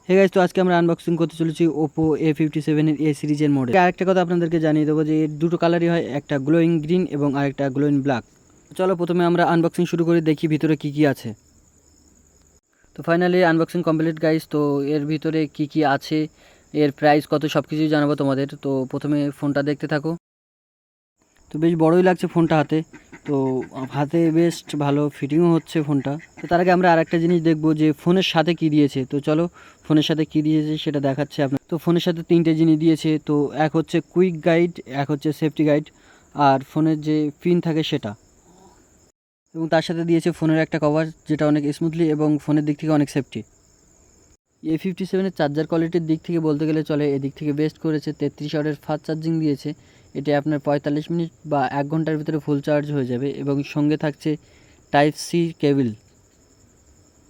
Hey guys, তো আজকে আমরা আনবক্সিং করতে চলেছি ওপো A57 এর এ সিরিজের মডেল। আরেকটা কথা আপনাদেরকে জানিয়ে দেবো যে এর দুটো কালারই হয়, একটা গ্লোয়িং গ্রিন এবং আরেকটা গ্লোয়িং ব্ল্যাক। চলো প্রথমে আমরা আনবক্সিং শুরু করি, দেখি ভিতরে কি কি আছে। তো ফাইনালি আনবক্সিং কমপ্লিট গাইস। তো এর ভিতরে কি কি আছে, এর প্রাইস কত, সব কিছুই জানাবো তোমাদের। তো প্রথমে ফোনটা দেখতে থাকো। তো বেশ বড়ই লাগছে ফোনটা হাতে, তো হাতে বেশ ভালো ফিটিংও হচ্ছে ফোনটা। তো তার আগে আমরা আরেকটা জিনিস দেখবো যে ফোনের সাথে কি দিয়েছে। তো চলো ফোনের সাথে কি দিয়েছে সেটা দেখাচ্ছে আপনার। তো ফোনের সাথে তিনটে জিনিস দিয়েছে। তো এক হচ্ছে কুইক গাইড, এক হচ্ছে সেফটি গাইড, আর ফোনের যে পিন থাকে সেটা। এবং তার সাথে দিয়েছে ফোনের একটা কভার, যেটা অনেক স্মুথলি এবং ফোনের দিক থেকে অনেক সেফটি। A57-এর চার্জার কোয়ালিটির দিক থেকে বলতে গেলে চলে, এদিক থেকে বেস্ট করেছে। 33 ওয়াটের ফাস্ট চার্জিং দিয়েছে। এটা আপনার 45 মিনিট বা 1 ঘন্টার ভিতরে ফুল চার্জ হয়ে যাবে এবং সঙ্গে থাকছে টাইপ সি কেবল।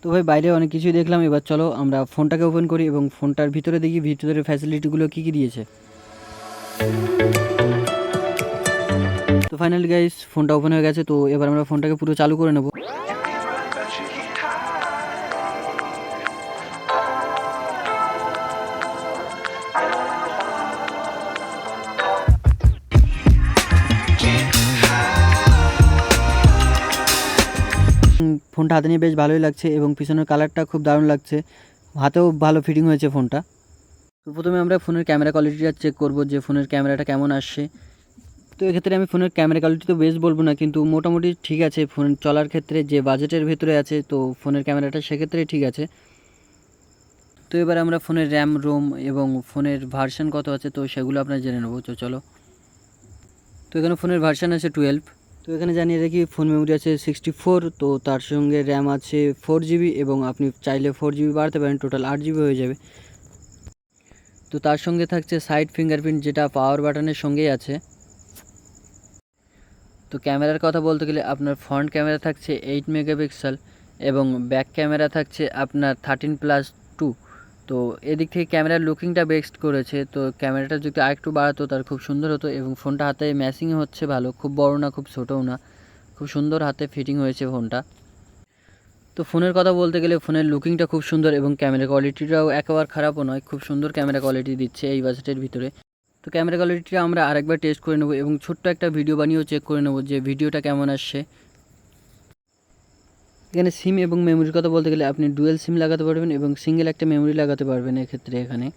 তো ভাই বাইরে অনেক কিছুই দেখলাম, এবার চলো আমরা ফোনটাকে ওপেন করি এবং ফোনটার ভিতরে দেখি ভিতরে ফ্যাসিলিটিগুলো কী কী দিয়েছে। তো ফাইনালি গাইস ফোনটা ওপেন হয়ে গেছে। তো এবার আমরা ফোনটাকে পুরো চালু করে নেব। ফোনটা হাতে নিয়ে বেশ ভালোই লাগছে এবং পিছনের কালারটা খুব দারুণ লাগছে, হাতেও ভালো ফিটিং হয়েছে ফোনটা। তো প্রথমে আমরা ফোনের ক্যামেরা কোয়ালিটিটা চেক করব যে ফোনের ক্যামেরাটা কেমন আসছে। তো এক্ষেত্রে আমি ফোনের ক্যামেরা কোয়ালিটি তো বেশ বলবো না, কিন্তু মোটামুটি ঠিক আছে ফোন চলার ক্ষেত্রে, যে বাজেটের ভেতরে আছে। তো ফোনের ক্যামেরাটা সেক্ষেত্রে ঠিক আছে। তো এবার আমরা ফোনের র্যাম, রোম এবং ফোনের ভার্সন কত আছে তো সেগুলো আপনারা জেনে নেবো। তো চলো। তো এখানে ফোনের ভার্সন আছে 12। তো এখানে জানিয়ে রাখি ফোন মেমোরি আছে 64। তো তার সঙ্গে র্যাম আছে 4 GB এবং আপনি চাইলে 4 GB বাড়াতে পারেন, টোটাল 8 GB হয়ে যাবে। তো তার সঙ্গে থাকছে সাইড ফিঙ্গারপ্রিন্ট, যেটা পাওয়ার বাটনের সঙ্গেই আছে। তো ক্যামেরার কথা বলতে গেলে আপনার ফ্রন্ট ক্যামেরা থাকছে 8 মেগাপিক্সেল এবং ব্যাক ক্যামেরা থাকছে আপনার 13+2। তো এদিক থেকে ক্যামেরার লুকিংটা বেস্ট করেছে। তো ক্যামেরাটা যদি আরেকটু বাড়াতো তার খুব সুন্দর হতো। এবং ফোনটা হাতে ম্যাচিংয়ে হচ্ছে ভালো, খুব বড় না খুব ছোটও না, খুব সুন্দর হাতে ফিটিং হয়েছে ফোনটা। তো ফোনের কথা বলতে গেলে ফোনের লুকিংটা খুব সুন্দর এবং ক্যামেরা কোয়ালিটিটাও একেবারে খারাপও নয়, খুব সুন্দর ক্যামেরা কোয়ালিটি দিচ্ছে এই বাজেটের ভিতরে। তো ক্যামেরা কোয়ালিটিটা আমরা আরেকবার টেস্ট করে নেব এবং ছোট্ট একটা ভিডিও বানিয়েও চেক করে নেব যে ভিডিওটা কেমন আসছে। এখানে সিম এবং মেমোরির কথা বলতে গেলে আপনি ডুয়েল সিম লাগাতে পারবেন এবং সিঙ্গেল একটা মেমোরি লাগাতে পারবেন। এক্ষেত্রে এখানে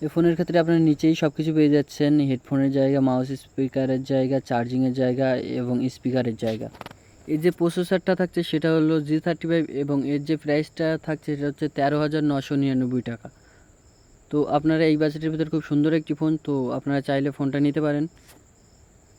এই ফোনের ক্ষেত্রে আপনার নিচেই সব কিছু পেয়ে যাচ্ছেন, হেডফোনের জায়গা, মাউস স্পিকারের জায়গা, চার্জিংয়ের জায়গা এবং স্পিকারের জায়গা। এর যে প্রসেসরটা থাকছে সেটা হলো G35 এবং এর যে প্রাইসটা থাকছে সেটা হচ্ছে 13,999 টাকা। তো আপনারা এই বাজেটের ভিতরে খুব সুন্দর একটি ফোন, তো আপনারা চাইলে ফোনটা নিতে পারেন।